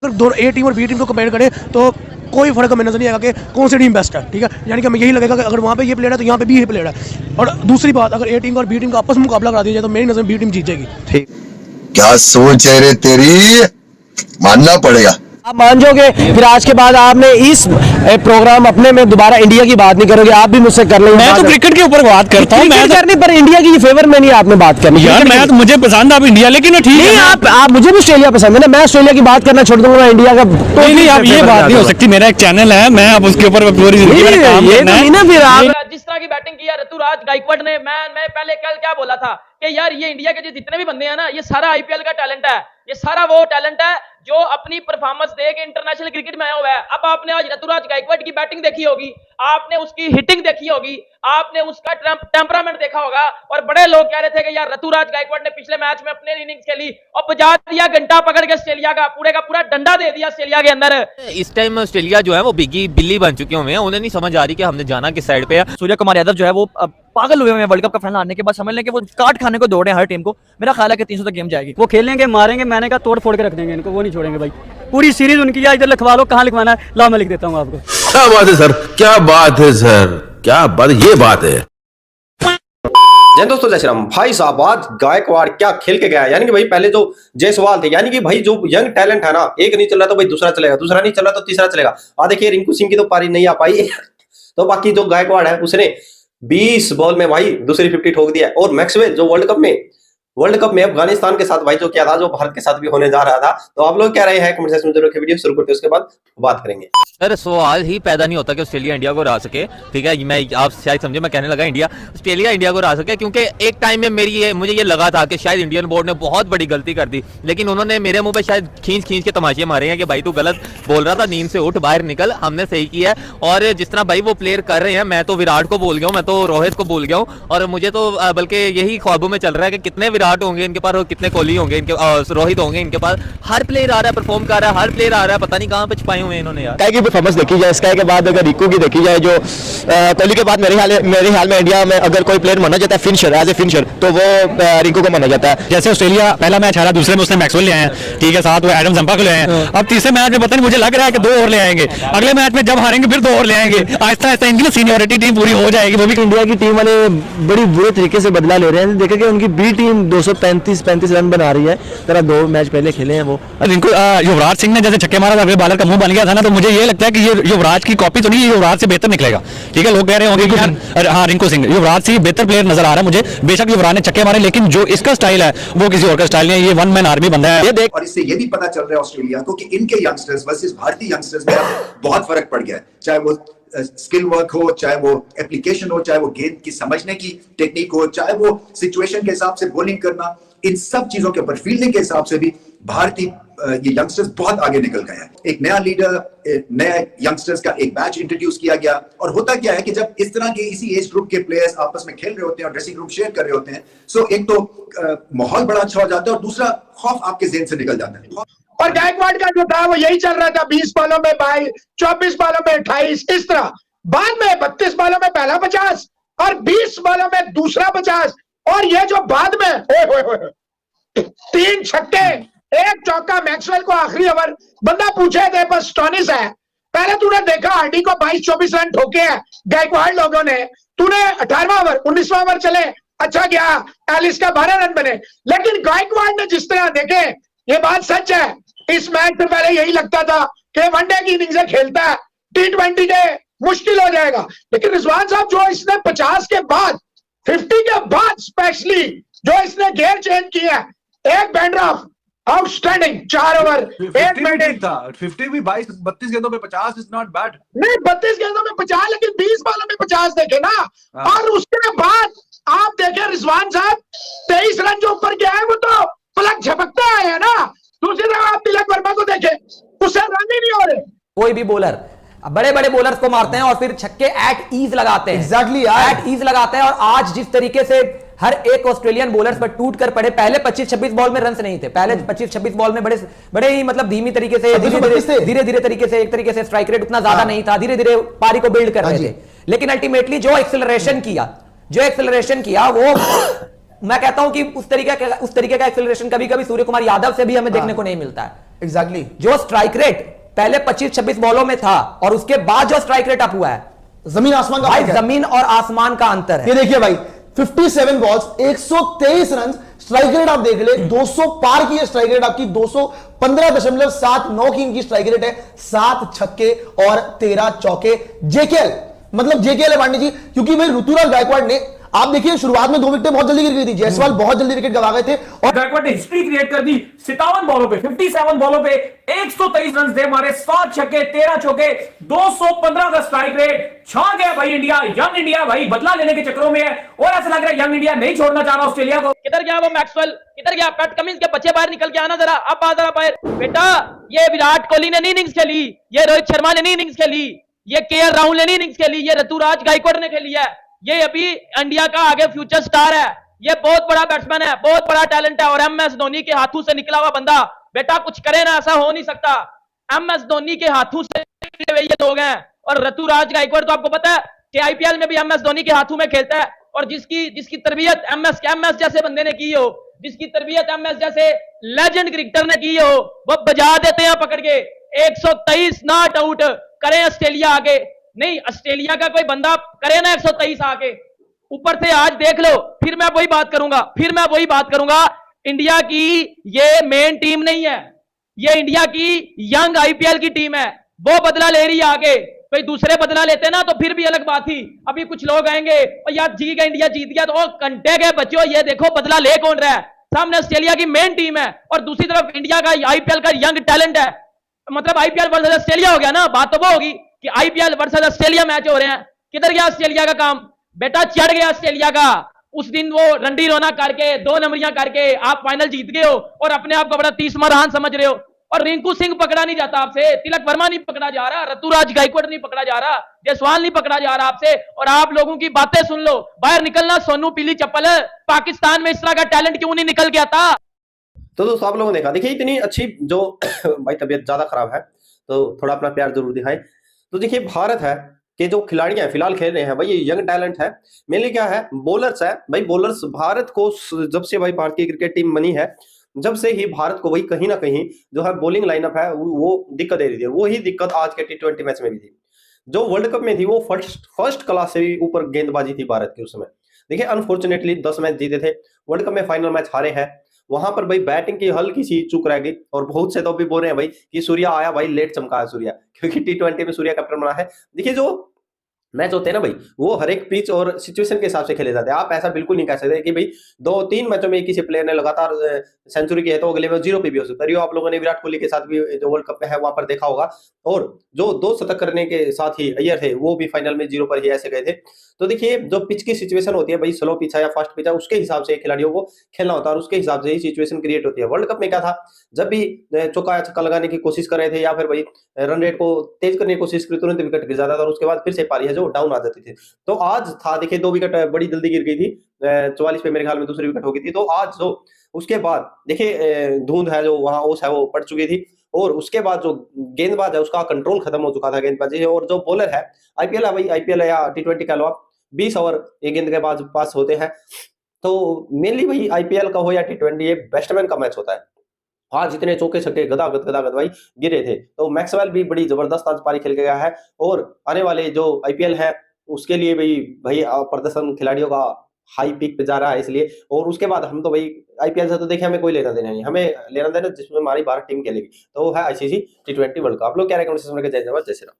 अगर दोनों ए टीम और बी टीम को कंपेयर करें तो कोई फर्क हमें नजर नहीं आएगा कि कौन सी टीम बेस्ट है। ठीक है, यानी कि हमें यही लगेगा कि अगर वहाँ पे ये प्लेयर है तो यहाँ पे भी ये प्लेयर है। और दूसरी बात, अगर ए टीम और बी टीम का आपस में मुकाबला करा दिया जाए तो मेरी नजर में बी टीम जीत जाएगी। ठीक, क्या सोच है रे तेरी, मानना पड़ेगा। आप मान जाओगे फिर आज के बाद आपने इस प्रोग्राम अपने में दोबारा इंडिया की बात नहीं करोगे, आप भी मुझसे कर लेंगे। मैं तो क्रिकेट के ऊपर बात करता हूँ, मैं करनी पर इंडिया की फेवर में नहीं आपने बात करनी यार। मैं तो मुझे पसंद आप इंडिया, लेकिन ठीक है आप मुझे भी ऑस्ट्रेलिया पसंद है ना, मैं ऑस्ट्रेलिया की बात करना छोड़ दूंगा, मैं इंडिया का तो नहीं, आप ये बात नहीं हो सकती। मेरा एक चैनल है, मैं अब उसके ऊपर पूरी जिंदगी में काम करना है ना। फिर आप जिस तरह की बैटिंग की है ऋतुराज गायकवाड़ ने, मैं पहले कल क्या बोला था कि यार ये इंडिया के जितने भी बंदे हैं ना, ये सारा आईपीएल का टैलेंट है, ये सारा वो टैलेंट है जो अपनी परफॉर्मेंस दे के इंटरनेशनल क्रिकेट में आया हुआ है। अब आपने आज ऋतुराज गायकवाड़ की बैटिंग देखी होगी, आपने उसकी हिटिंग देखी होगी, आपने उसका टेम्परामेंट देखा होगा, और बड़े लोग कह रहे थे कि यार ऋतुराज गायकवाड़ ने पिछले मैच में अपने इनिंग्स खेली और बजा दिया, घंटा पकड़ के ऑस्ट्रेलिया का पूरा डंडा दे दिया ऑस्ट्रेलिया के अंदर। इस टाइम ऑस्ट्रेलिया जो है वो बिगी बिल्ली बन चुके हुए हैं, उन्हें नहीं समझ आ रही कि हमने जाना किस साइड पे है। सूर्य कुमार यादव जो है वो पागल हुए हैं वर्ल्ड कप का फाइनल आने के बाद, समझ लें कि वो काट खाने को दौड़े हर टीम को। मेरा ख्याल है कि 300 तक गेम जाएगी, वो खेलेंगे, मारेंगे, मैंने कहा तोड़ फोड़ के रख देंगे इनको, वो नहीं छोड़ेंगे भाई। पूरी सीरीज उनकी, या इधर लिखवा लो, कहाँ लिखवाना है, लाओ मैं लिख देता हूँ आपको। क्या बात है सर, क्या बात है सर, क्या बात, ये बात है। जय दोस्तों, जय श्री राम। भाई साहब आज गायकवाड़ क्या खेल के गया, यानी कि भाई पहले जो जायसवाल थे, यानी कि भाई जो यंग टैलेंट है ना, एक नहीं चल रहा तो भाई दूसरा चलेगा, दूसरा नहीं चल रहा तो तीसरा चलेगा। देखिए रिंकू सिंह की तो पारी नहीं आ पाई तो बाकी जो गायकवाड़ है उसने 20 बॉल में भाई दूसरी 50 ठोक दिया। और मैक्सवेल जो वर्ल्ड कप में अफगानिस्तान के साथ भाई जो किया था, जो भारत के साथ भी होने जा रहा था, तो आप लोग क्या रहे हैं कमेंट सेक्शन में जरूर वीडियो शुरू करते हैं, उसके बाद बात करेंगे। सर सवाल ही पैदा नहीं होता कि ऑस्ट्रेलिया इंडिया को हरा सके। ठीक है, मैं आप शायद समझे, मैं कहने लगा ऑस्ट्रेलिया इंडिया को हरा सके, क्योंकि एक टाइम में मुझे ये लगा था कि शायद इंडियन बोर्ड ने बहुत बड़ी गलती कर दी, लेकिन उन्होंने मेरे मुंह पे शायद खींच के तमाशे मारे हैं कि भाई तू गलत बोल रहा था, नींद से उठ, बाहर निकल, हमने सही किया है। और जिस तरह भाई वो प्लेयर कर रहे हैं, मैं तो विराट को भूल गया हूँ, मैं तो रोहित को भूल गया हूँ, और मुझे तो बल्कि यही ख्वाबों में चल रहा है कि कितने विराट होंगे इनके पास, कितने कोहली होंगे इनके, रोहित होंगे इनके पास। हर प्लेयर आ रहा है, परफॉर्म कर रहा है, हर प्लेयर आ रहा है, पता नहीं कहाँ पे छुपाए हुए हैं इन्होंने यार। की परफॉर्मेंस देखी जाए, स्काई के बाद अगर रिंकू की देखी जाए, जो कोहली के बाद मेरे ख्याल में इंडिया में अगर कोई प्लेयर माना जाता है फिनिशर, एज ए फिनिशर, तो वो रिंकू को माना जाता है। जैसे ऑस्ट्रेलिया पहला मैच हारा, दूसरे में उसने मैक्सवेल ले आए हैं, ठीक है, साथ वो एडम जंपा को ले आए हैं। अब तीसरे मैच में पता नहीं, मुझे लग रहा है कि 2 और ले आएंगे, अगले मैच में जब हारेंगे फिर 2 और ले आएंगे। आहिस्ता आहिस्ता इनकी सीनियरिटी टीम पूरी हो जाएगी। वो भी इंडिया की टीम वाले बड़ी बुरे तरीके से बदला ले रहे हैं। देखे कि उनकी बी टीम 235 रन बना रही है, तरह 2 मैच पहले खेले हैं वो। इनको युवराज सिंह ने जैसे छक्के मारा था, अगले बॉलर का मुंह बन गया था ना, तो मुझे ये लगता है कि ये युवराज की कॉपी तो नहीं, ये युवराज से बेहतर निकलेगा। ठीक है, लोग कह रहे होंगे कि यार हाँ रिंकू सिंह युवराज से बेहतर प्लेयर नजर आ रहा है मुझे। बेशक युवराज ने छक्के मारे, लेकिन जो इसका स्टाइल है वो किसी और का स्टाइल नहीं है, ये वन मैन आर्मी बंदा है। ये देख, और इससे ये भी पता चल रहा है ऑस्ट्रेलिया को कि इनके यंगस्टर्स वर्सेस भारतीय यंगस्टर्स में बहुत फर्क पड़ गया है। चाहे वो स्किल वर्क हो, चाहे वो एप्लीकेशन हो, चाहे वो गेंद की समझने की टेक्निक हो, चाहे वो सिचुएशन के हिसाब से बॉलिंग करना, इन सब चीजों के ऊपर फील्डिंग के हिसाब से भी भारतीय ये यंगस्टर्स बहुत आगे निकल गए हैं। एक नया लीडर, नए यंगस्टर्स का एक बैच इंट्रोड्यूस किया गया। और होता क्या है कि जब इस तरह के इसी एज ग्रुप के प्लेयर्स आपस में खेल रहे होते हैं और ड्रेसिंग रूम शेयर कर रहे होते हैं, सो एक तो माहौल बड़ा अच्छा हो जाता है और दूसरा खौफ आपके ज़हन से निकल जाता है। और गायकवाड़ का जो था वो यही चल रहा था, 20 बॉलों में 22, 24 बॉलों में 28, इस तरह। बाद में 32 बॉलों में पहला 50 और 20 बॉलों में दूसरा 50, और ये जो बाद में 3 छक्के 1 चौका मैक्सवेल को आखिरी ओवर, बंदा पूछे थे बस स्टॉनिस है। पहले तूने देखा हार्डी को 22-24 रन ठोके हैं गायकवाड़ लोगों ने, तूने 18वां ओवर 19वां ओवर चले, अच्छा गया, एलिस का 12 रन बने, लेकिन गायकवाड़ ने जिस तरह देखे, ये बात सच है। इस मैच से पहले यही लगता था कि वनडे की इनिंग्स खेलता है, T20 के मुश्किल हो जाएगा, लेकिन रिजवान साहब जो इसने 50 के बाद 50 के बाद स्पेशली जो इसने गेयर चेंज किया, एक बैंड्रॉफ आउटस्टैंडिंग, 4 ओवर 1 मिनट था, 50 भी 22-32 गेंदों पे 50 इज नॉट बैड। नहीं 32 गेंदों में 50, लेकिन 20 बॉलों में 50 देखे ना। और उसके बाद आप देखें रिजवान साहब 23 रन जो ऊपर गया है वो तो पलक झपकते आए हैं ना। दूसरी तरफ आप तिलक वर्मा को देखें, उससे रन ही नहीं हो रहे। कोई भी बॉलर बड़े बड़े बॉलर्स को मारते हैं और फिर छक्के एट ईज लगाते हैं, एग्जैक्टली एट ईज लगाते हैं। और आज जिस तरीके से हर एक ऑस्ट्रेलियन बॉलर्स पर टूट कर पड़े, पहले 25-26 बॉल में रन नहीं थे, पहले 25-26 बॉल में बड़े ही मतलब धीमी तरीके से, धीरे तरीके से, एक तरीके से स्ट्राइक रेट उतना ज्यादा नहीं था, धीरे धीरे पारी को बिल्ड कर रहे थे। लेकिन अल्टीमेटली जो एक्सेलरेशन किया वो मैं कहता हूं कि उस तरीके का एक्सेलरेशन कभी कभी सूर्य कुमार यादव से भी हमें देखने को नहीं मिलता है। एग्जैक्टली जो स्ट्राइक रेट पहले 25-26 बॉलों में था और उसके बाद जो स्ट्राइक रेट अप हुआ है, जमीन आसमान का भाई फर्क है। जमीन और आसमान का अंतर है। ये देखिए भाई 57 बॉल्स 123 रन, स्ट्राइक रेट आप देख ले 200 पार की है स्ट्राइक रेट आपकी, 215.79 की इनकी स्ट्राइक रेट है, 7 छक्के और 13 चौके। जेकेएल मतलब जेकेएल है पांडे जी, क्योंकि भाई ऋतुराज गायकवाड़ ने, आप देखिए शुरुआत में 2 विकेटें बहुत जल्दी गिर गई थी, जायसवाल बहुत जल्दी विकेट गवा गए थे और गायकवाड़ ने हिस्ट्री क्रिएट कर दी। 57 बॉलों पे 57 बॉलों पे 123 रन दे मारे, 7 छक्के 13 चौके, 215 का स्ट्राइक रेट। छा गया भाई इंडिया, यंग इंडिया भाई बदला लेने के चक्करों में है और ऐसा लग रहा है यंग इंडिया नहीं छोड़ना चाह रहा ऑस्ट्रेलिया को। किधर गया वो मैक्सवेल, किधर गया पैट कमिंस के बच्चे, बाहर निकल के आना जरा, अब आ जरा बाहर। बेटा ये विराट कोहली ने नहीं इनिंग्स खेली, ये रोहित शर्मा ने नहीं इनिंग्स खेली, ये केएल राहुल ने नहीं इनिंग्स खेली, ये ऋतुराज गायकवाड़ ने खेली है। ये अभी इंडिया का आगे फ्यूचर स्टार है, ये बहुत बड़ा बैट्समैन है, बहुत बड़ा टैलेंट है और एमएस धोनी के हाथों से निकला हुआ बंदा। बेटा कुछ करे ना, ऐसा हो नहीं सकता। एमएस धोनी के हाथों से निकले हुए ये लोग हैं और ऋतुराज गायकवाड़ तो आपको पता है कि आईपीएल में भी एमएस धोनी के हाथों में खेलता है और जिसकी तरबियत एमएस जैसे बंदे ने की हो, जिसकी तरबियत एमएस जैसे लेजेंड क्रिकेटर ने की हो, वो बजा देते हैं पकड़ के। 123 नॉट आउट करे ऑस्ट्रेलिया आगे, नहीं ऑस्ट्रेलिया का कोई बंदा करे ना 123 आके ऊपर से। आज देख लो, फिर मैं वही बात करूंगा, इंडिया की ये मेन टीम नहीं है, ये इंडिया की यंग आईपीएल की टीम है, वो बदला ले रही है आगे। कोई दूसरे बदला लेते ना तो फिर भी अलग बात थी। अभी कुछ लोग आएंगे और यार जी गया इंडिया जीत गया, तो वो कंटे गए बच्चों, ये देखो बदला ले कौन रहा है। सामने ऑस्ट्रेलिया की मेन टीम है और दूसरी तरफ इंडिया का आईपीएल का यंग टैलेंट है। मतलब आईपीएल वर्सेस ऑस्ट्रेलिया हो गया ना, बात तो वो होगी कि आईपीएल वर्सेस ऑस्ट्रेलिया मैच हो रहे हैं। किधर गया ऑस्ट्रेलिया का काम, बेटा चढ़ गया ऑस्ट्रेलिया का। उस दिन वो रंडी रोना करके 2 नंबरियां करके आप फाइनल जीत गए हो और अपने आप को बड़ा 30वां रहान समझ रहे हो। और रिंकू सिंह पकड़ा नहीं जाता आपसे, तिलक वर्मा नहीं पकड़ा जा रहा, ऋतुराज गायकवाड़ नहीं पकड़ा जा रहा, जायसवाल नहीं पकड़ा जा रहा आपसे। और आप लोगों की बातें सुन लो, बाहर निकलना सोनू पीली चप्पल। पाकिस्तान में इस तरह का टैलेंट क्यों नहीं निकल गया था। तो दोस्तों आप लोगों ने देखा, देखिए इतनी अच्छी जो भाई तबीयत ज्यादा खराब है तो थोड़ा अपना प्यार जरूर दिखाए। तो देखिए भारत है कि जो खिलाड़ी हैं फिलहाल खेल रहे हैं भाई, ये यंग टैलेंट है। मेनली क्या है, बॉलर्स है भाई। बॉलर्स भारत को जब से भाई भारतीय क्रिकेट टीम बनी है, जब से ही भारत को वही कहीं ना कहीं जो है बॉलिंग लाइनअप है वो दिक्कत दे रही थी। वही दिक्कत आज के T20 मैच में भी थी। जो वर्ल्ड कप में थी वो फर्स्ट क्लास से भी ऊपर गेंदबाजी थी भारत की उस समय। देखिए अनफॉर्चुनेटली 10 मैच जीते थे, वर्ल्ड कप में फाइनल मैच हारे हैं। वहां पर भाई बैटिंग की हल्की सी चूक रह गई और बहुत से तो भी बोल रहे हैं भाई कि सूर्या आया भाई लेट चमका है सूर्या, क्योंकि T20 में सूर्या कैप्टन बना है। देखिए जो मैच होते हैं ना भाई, वो हर एक पिच और सिचुएशन के हिसाब से खेले जाते हैं। आप ऐसा बिल्कुल नहीं कह सकते कि भाई 2-3 मैचों में किसी प्लेयर ने लगातार सेंचुरी की है तो अगले में 0 पे भी हो सकता है। आप लोगों ने विराट कोहली के साथ भी जो वर्ल्ड कप में है वहां पर देखा होगा, और जो 2 शतक करने के साथ ही अय्यर थे वो भी फाइनल में 0 पर ही ऐसे गए थे। तो देखिए जो पिच की सिचुएशन होती है भाई, स्लो पिच है या फास्ट पिच है, उसके हिसाब से खिलाड़ियों को खेलना होता है और उसके हिसाब से ही सिचुएशन क्रिएट होती है। वर्ल्ड कप में क्या था, जब भी चौका या छक्का लगाने की कोशिश कर रहे थे या फिर भाई रन रेट को तेज करने की कोशिश की, तुरंत विकेट गिर जाता था और उसके बाद फिर से पारी है जो डाउन आ जाती थी। तो आज था देखिए 2 विकेट बड़ी जल्दी गिर गई थी, 44 पे मेरे ख्याल में दूसरी विकेट हो गई थी। तो आज जो उसके बाद देखिए धुंध है जो वहां ओस है वो पड़ चुकी थी और उसके बाद जो गेंदबाज है उसका कंट्रोल खत्म हो चुका था गेंदबाजी। और जो बॉलर है आईपीएल है भाई, आईपीएल है या T20 कह लो आप, 20 ओवर ये गेंदबाज पास होते हैं। तो मेनली भाई आईपीएल का हो या T20 ये बैट्समैन का मैच होता है। आज इतने चौके छक्के गदागद भाई गिरे थे। तो मैक्सवेल भी बड़ी जबरदस्त आज पारी खेल के गया है और आने वाले जो आईपीएल है उसके लिए भाई प्रदर्शन खिलाड़ियों का हाई पीक पे जा रहा है इसलिए। और उसके बाद हम तो भाई आईपीएल से तो देखिए हमें कोई लेना देना नहीं, हमें लेना देना जिसमें हमारी भारत टीम खेलेगी, तो वो है ICC T20 वर्ल्ड कप। आप लोग क्या रेकमेंडेशन जय जवान जय श्री राम।